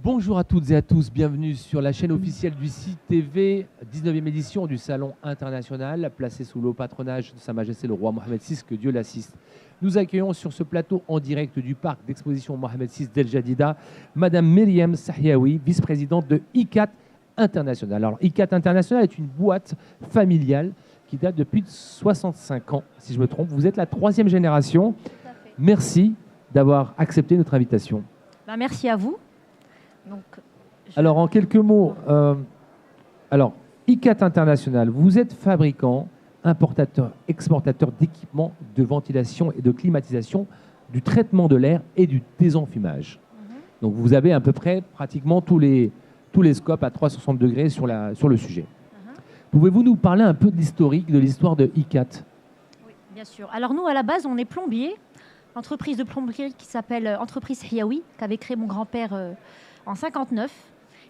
Bonjour à toutes et à tous, bienvenue sur la chaîne officielle du CITV, 19e édition du Salon international, placé sous le haut patronage de Sa Majesté le roi Mohamed VI, que Dieu l'assiste. Nous accueillons sur ce plateau en direct du parc d'exposition Mohamed VI d'El Jadida, Madame Myriam Sahiaoui, vice-présidente de ICAT International. Alors ICAT International est une boîte familiale qui date depuis 65 ans, si je me trompe. Vous êtes la 3e génération. Merci d'avoir accepté notre invitation. Ben, merci à vous. Donc, Alors, en quelques mots, ICAT International, vous êtes fabricant, importateur, exportateur d'équipements de ventilation et de climatisation, du traitement de l'air et du désenfumage. Donc, vous avez à peu près pratiquement tous les scopes à 360 degrés sur le sujet. Pouvez-vous nous parler un peu de l'historique, de l'histoire de ICAT? Oui, bien sûr. Alors, nous, à la base, on est plombier, entreprise de plomberie qui s'appelle Entreprise Sahiaoui, qu'avait créé mon grand-père en 59.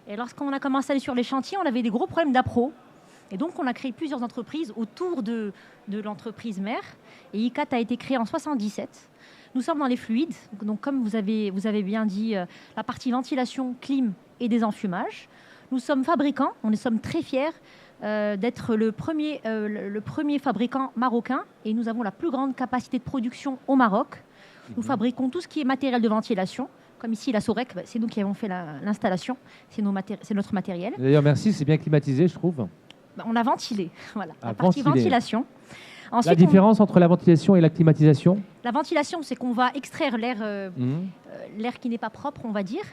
Et lorsqu'on a commencé à aller sur les chantiers, on avait des gros problèmes d'appro. Et donc, on a créé plusieurs entreprises autour de l'entreprise mère. Et ICAT a été créé en 77. Nous sommes dans les fluides. Donc, comme vous avez bien dit, la partie ventilation, clim et désenfumage. Nous sommes fabricants. On sommes très fiers d'être le premier fabricant marocain. Et nous avons la plus grande capacité de production au Maroc. Nous fabriquons tout ce qui est matériel de ventilation. Comme ici, la Sorec, c'est nous qui avons fait l'installation. C'est notre matériel. D'ailleurs, merci, c'est bien climatisé, je trouve. On a ventilé, voilà. La partie ventilation. Ensuite, la différence entre la ventilation et la climatisation? La ventilation, c'est qu'on va extraire l'air qui n'est pas propre, on va dire,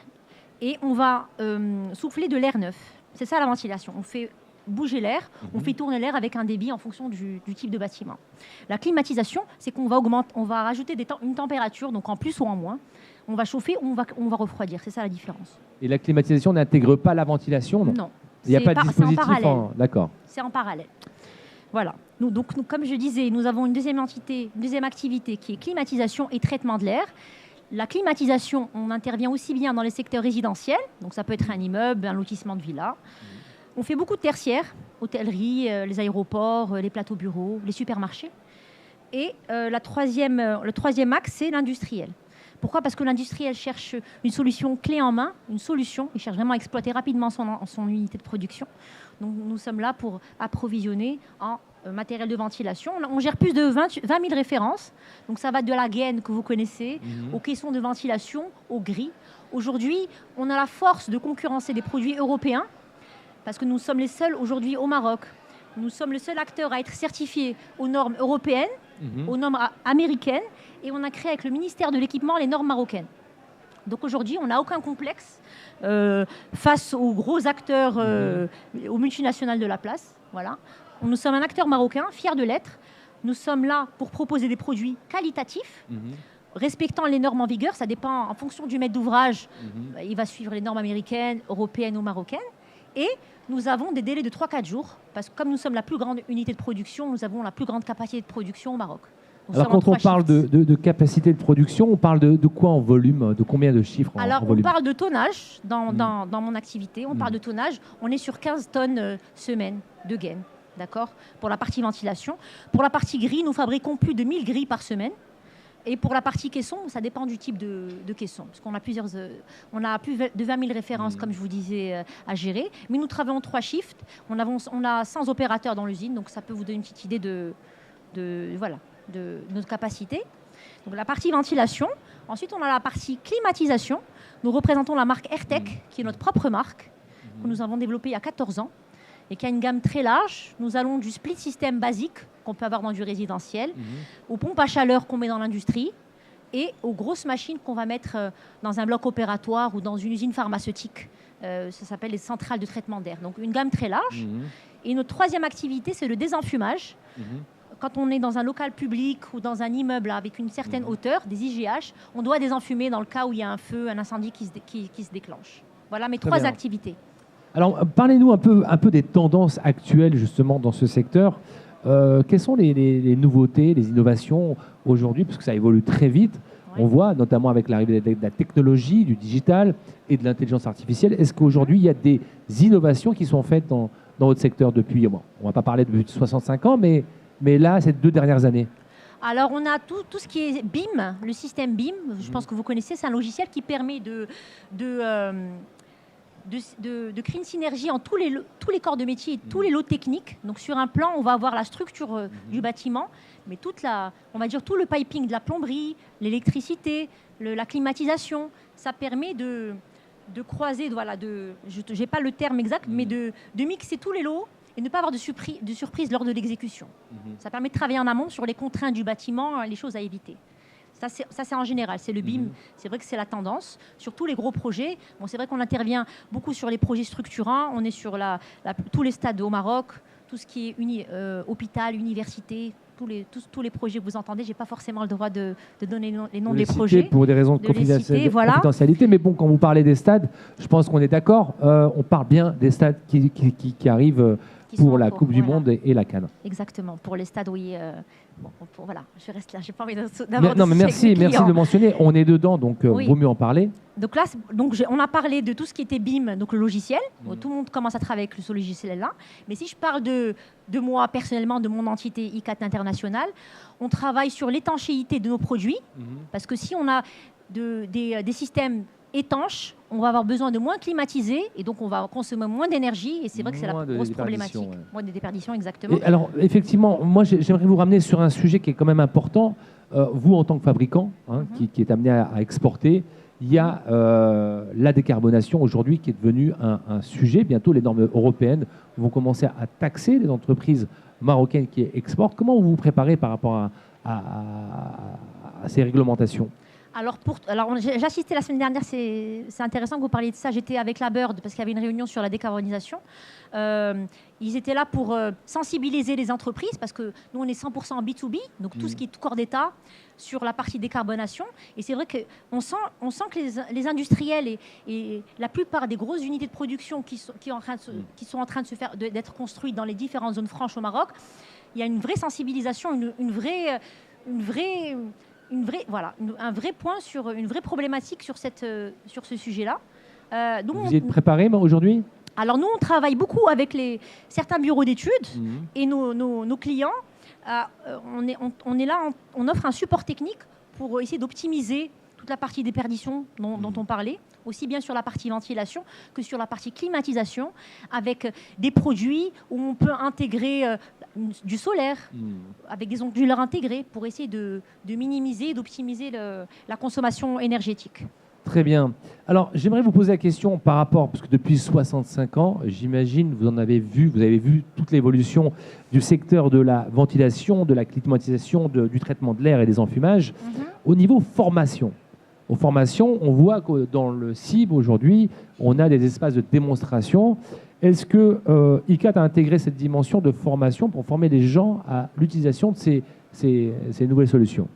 et on va souffler de l'air neuf. C'est ça la ventilation. On fait bouger l'air, on fait tourner l'air avec un débit en fonction du type de bâtiment. La climatisation, c'est qu'on va rajouter une température, donc en plus ou en moins. On va chauffer ou on va refroidir. C'est ça la différence. Et la climatisation n'intègre pas la ventilation, non? Non. Il n'y a pas de dispositif en parallèle. D'accord. C'est en parallèle. Voilà. Nous, comme je disais, nous avons une deuxième activité qui est climatisation et traitement de l'air. La climatisation, on intervient aussi bien dans les secteurs résidentiels, donc ça peut être un immeuble, un lotissement de villa. On fait beaucoup de tertiaires, hôtellerie, les aéroports, les plateaux bureaux, les supermarchés. Et le troisième axe, c'est l'industriel. Pourquoi? Parce que l'industriel cherche une solution clé en main, une solution. Il cherche vraiment à exploiter rapidement son unité de production. Donc, nous sommes là pour approvisionner en matériel de ventilation. On gère plus de 20 000 références. Donc, ça va de la gaine que vous connaissez, aux caissons de ventilation, aux grilles. Aujourd'hui, on a la force de concurrencer des produits européens parce que nous sommes les seuls aujourd'hui au Maroc. Nous sommes le seul acteur à être certifié aux normes européennes, aux normes américaines, et on a créé avec le ministère de l'équipement les normes marocaines. Donc aujourd'hui, on n'a aucun complexe face aux gros acteurs, aux multinationales de la place. Voilà. Nous sommes un acteur marocain, fier de l'être. Nous sommes là pour proposer des produits qualitatifs, respectant les normes en vigueur. Ça dépend en fonction du maître d'ouvrage. Il va suivre les normes américaines, européennes ou marocaines. Et nous avons des délais de 3-4 jours, parce que comme nous sommes la plus grande unité de production, nous avons la plus grande capacité de production au Maroc. Alors quand on parle de capacité de production, on parle de quoi en volume? De combien de chiffres en volume? On parle de tonnage dans mon activité. On parle de tonnage. On est sur 15 tonnes semaine de gaine, d'accord? Pour la partie ventilation. Pour la partie grille, nous fabriquons plus de 1000 grilles par semaine. Et pour la partie caisson, ça dépend du type de caisson. Parce qu'on a on a plus de 20 000 références, comme je vous disais, à gérer. Mais nous travaillons 3 shifts. On a 100 opérateurs dans l'usine. Donc, ça peut vous donner une petite idée de notre capacité. Donc, la partie ventilation. Ensuite, on a la partie climatisation. Nous représentons la marque Airtech, qui est notre propre marque, que nous avons développée il y a 14 ans. Et qui a une gamme très large. Nous allons du split système basique qu'on peut avoir dans du résidentiel, aux pompes à chaleur qu'on met dans l'industrie et aux grosses machines qu'on va mettre dans un bloc opératoire ou dans une usine pharmaceutique. Ça s'appelle les centrales de traitement d'air. Donc une gamme très large. Et notre troisième activité, c'est le désenfumage. Quand on est dans un local public ou dans un immeuble avec une certaine hauteur, des IGH, on doit désenfumer dans le cas où il y a un feu, un incendie qui se déclenche. Voilà mes 3 activités. Alors, parlez-nous un peu des tendances actuelles justement dans ce secteur. Quelles sont les nouveautés, les innovations aujourd'hui, parce que ça évolue très vite. On voit notamment avec l'arrivée de la technologie, du digital et de l'intelligence artificielle. Est-ce qu'aujourd'hui, il y a des innovations qui sont faites dans votre secteur depuis, on ne va pas parler depuis 65 ans, mais là, ces 2 dernières années? Alors, on a tout ce qui est BIM, le système BIM. Je pense que vous connaissez, c'est un logiciel qui permet de créer une synergie entre tous les corps de métier et tous les lots techniques. Donc sur un plan, on va avoir la structure du bâtiment, mais on va dire tout le piping de la plomberie, l'électricité, la climatisation. Ça permet de croiser, voilà, je n'ai pas le terme exact, mais de mixer tous les lots et ne pas avoir de surprise lors de l'exécution. Ça permet de travailler en amont sur les contraintes du bâtiment, les choses à éviter. Ça, c'est en général, c'est le BIM. C'est vrai que c'est la tendance sur tous les gros projets. Bon, c'est vrai qu'on intervient beaucoup sur les projets structurants. On est sur tous les stades au Maroc, tout ce qui est hôpital, université, tous les projets que vous entendez. Je n'ai pas forcément le droit de donner les noms des projets. Pour des raisons de confidentialité. Mais bon, quand vous parlez des stades, je pense qu'on est d'accord. On parle bien des stades qui arrivent pour la Coupe du Monde et la CAN. Exactement. Pour les stades, oui. Voilà, je reste là. J'ai pas envie d'avoir. Non, mais merci de le mentionner. On est dedans, donc vaut mieux en parler. Donc là, on a parlé de tout ce qui était BIM, donc le logiciel. Tout le monde commence à travailler avec ce logiciel-là. Mais si je parle de moi personnellement, de mon entité ICAT International, on travaille sur l'étanchéité de nos produits. Parce que si on a des systèmes étanches, on va avoir besoin de moins climatiser et donc on va consommer moins d'énergie et c'est vrai que c'est la grosse problématique. Moins de déperdition, exactement. Et alors, effectivement, moi j'aimerais vous ramener sur un sujet qui est quand même important. Vous, en tant que fabricant, qui est amené à exporter, il y a la décarbonation aujourd'hui qui est devenue un sujet. Bientôt, les normes européennes vont commencer à taxer les entreprises marocaines qui exportent. Comment vous vous préparez par rapport à ces réglementations ? Alors, j'ai assisté la semaine dernière, c'est intéressant que vous parliez de ça. J'étais avec la Bird parce qu'il y avait une réunion sur la décarbonisation. Ils étaient là pour sensibiliser les entreprises parce que nous, on est 100% en B2B, donc tout ce qui est tout corps d'État sur la partie décarbonation. Et c'est vrai qu'on sent que les industriels et la plupart des grosses unités de production qui sont en train d'être construites dans les différentes zones franches au Maroc, il y a une vraie sensibilisation, un vrai point une vraie problématique sur ce sujet-là. Vous y êtes préparé aujourd'hui ? Alors nous, on travaille beaucoup avec certains bureaux d'études et nos clients. On est là, on offre un support technique pour essayer d'optimiser toute la partie déperdition dont on parlait, aussi bien sur la partie ventilation que sur la partie climatisation, avec des produits où on peut intégrer du solaire, avec des onduleurs intégrés pour essayer de minimiser, d'optimiser la consommation énergétique. Très bien. Alors, j'aimerais vous poser la question par rapport, parce que depuis 65 ans, j'imagine, vous avez vu toute l'évolution du secteur de la ventilation, de la climatisation, du traitement de l'air et des enfumages. Au niveau formation, on voit que dans le CIB, aujourd'hui, on a des espaces de démonstration. Est-ce que ICAT a intégré cette dimension de formation pour former les gens à l'utilisation de ces nouvelles solutions ?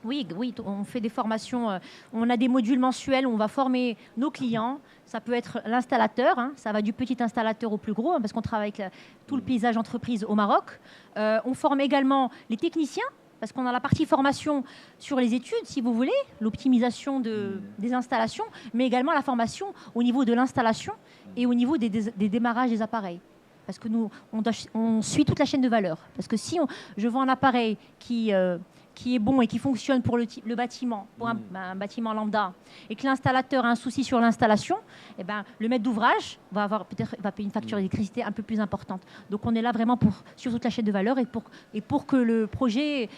Oui, on fait des formations. On a des modules mensuels où on va former nos clients. Ça peut être l'installateur, ça va du petit installateur au plus gros, parce qu'on travaille avec tout le paysage entreprise au Maroc. On forme également les techniciens, parce qu'on a la partie formation sur les études, si vous voulez, l'optimisation des installations, mais également la formation au niveau de l'installation et au niveau des démarrages des appareils. Parce que nous, on suit toute la chaîne de valeur. Parce que si je vends un appareil qui est bon et qui fonctionne pour le bâtiment, pour un bâtiment lambda, et que l'installateur a un souci sur l'installation, le maître d'ouvrage va payer une facture d'électricité un peu plus importante. Donc on est là vraiment sur toute la chaîne de valeur et pour que le projet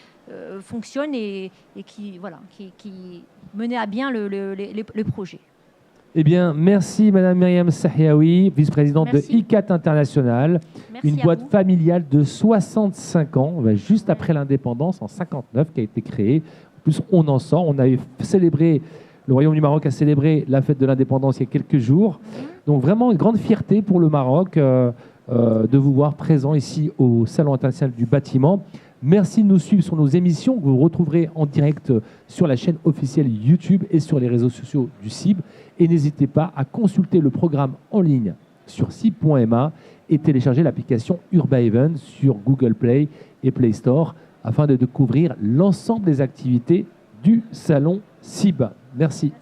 fonctionne et qui mène à bien le projet. Eh bien, merci Madame Myriam Sahiaoui, vice-présidente de ICAT International, une boîte familiale de 65 ans, juste après l'indépendance, en 59, qui a été créée. En plus, on en sort. On a célébré, le Royaume du Maroc a célébré la fête de l'indépendance il y a quelques jours. Donc vraiment une grande fierté pour le Maroc de vous voir présent ici au Salon international du bâtiment. Merci de nous suivre sur nos émissions que vous retrouverez en direct sur la chaîne officielle YouTube et sur les réseaux sociaux du CIB. Et n'hésitez pas à consulter le programme en ligne sur cib.ma et télécharger l'application Urbahaven sur Google Play et Play Store afin de découvrir l'ensemble des activités du Salon CIB. Merci.